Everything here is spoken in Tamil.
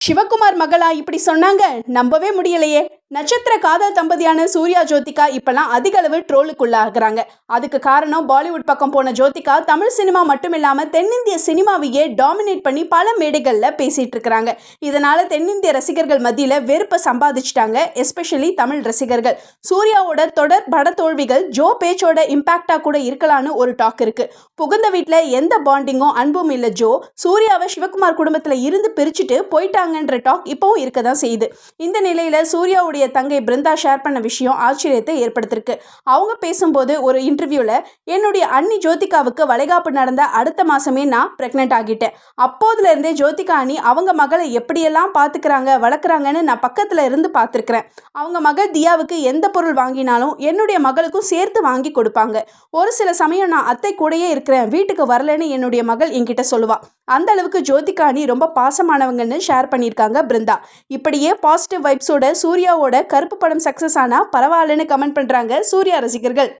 சிவகுமார் மகளா இப்படி சொன்னாங்க? நம்பவே முடியலையே. நட்சத்திர காதல் தம்பதியான சூர்யா ஜோதிகா இப்பெல்லாம் அதிக அளவு ட்ரோலுக்குள்ளாகிறாங்க. அதுக்கு காரணம் பாலிவுட் பக்கம் போன ஜோதிகா தமிழ் சினிமா மட்டும் இல்லாம தென்னிந்திய சினிமாவையே டாமினேட் பண்ணி பல மேடைகள்ல பேசிட்டு இருக்கிறாங்க. இதனால தென்னிந்திய ரசிகர்கள் மத்தியில வெறுப்பை சம்பாதிச்சிட்டாங்க. எஸ்பெஷலி தமிழ் ரசிகர்கள். சூர்யாவோட தொடர் பட தோல்விகள் ஜோ பேச்சோட இம்பாக்டா கூட இருக்கலான்னு ஒரு டாக் இருக்கு. புகுந்த வீட்டுல எந்த பாண்டிங்கும் அன்பும் இல்ல ஜோ சூர்யாவை சிவகுமார் குடும்பத்துல இருந்து பிரிச்சுட்டு போயிட்டாங்கன்ற டாக் இப்பவும் இருக்கதான் செய்யுது. இந்த நிலையில சூர்யாவுடைய தங்கை பிருந்தா ஷேர் பண்ண விஷயம் ஆச்சரியத்தை ஏற்படுத்திருக்கு. அவங்க பேசும்போது ஒரு இன்டர்வியூல, என்னுடைய அண்ணி ஜோதிகாவுக்கு வளைகாப்பு நடந்த அடுத்த மாசமே நான் பிரெக்னென்ட் ஆகிட்டேன். அப்போதுல இருந்தே ஜோதிகா அண்ணி அவங்க மகளை எப்படியெல்லாம் பாத்துக்கிறாங்க வளர்க்குறாங்கன்னு நான் பக்கத்துல இருந்து பார்த்துருக்கிறேன். அவங்க மகள் தியாவுக்கு எந்த பொருள் வாங்கினாலும் என்னுடைய மகளுக்கும் சேர்த்து வாங்கி கொடுப்பாங்க. ஒரு சில சமயம் நான் அத்தை கூடயே இருக்கிறேன், வீட்டுக்கு வரலன்னு என்னுடைய மகள் என்கிட்ட சொல்லுவா. அந்த அளவுக்கு ஜோதிகா அண்ணி ரொம்ப பாசமானவங்கன்னு ஷேர் பண்ணியிருக்காங்க பிருந்தா. இப்படியே பாசிட்டிவ் வைப்ஸோட சூர்யாவோட கருப்பு படம் சக்சஸ் ஆனா பரவாயில்லன்னு கமெண்ட் பண்றாங்க சூர்யா ரசிகர்கள்.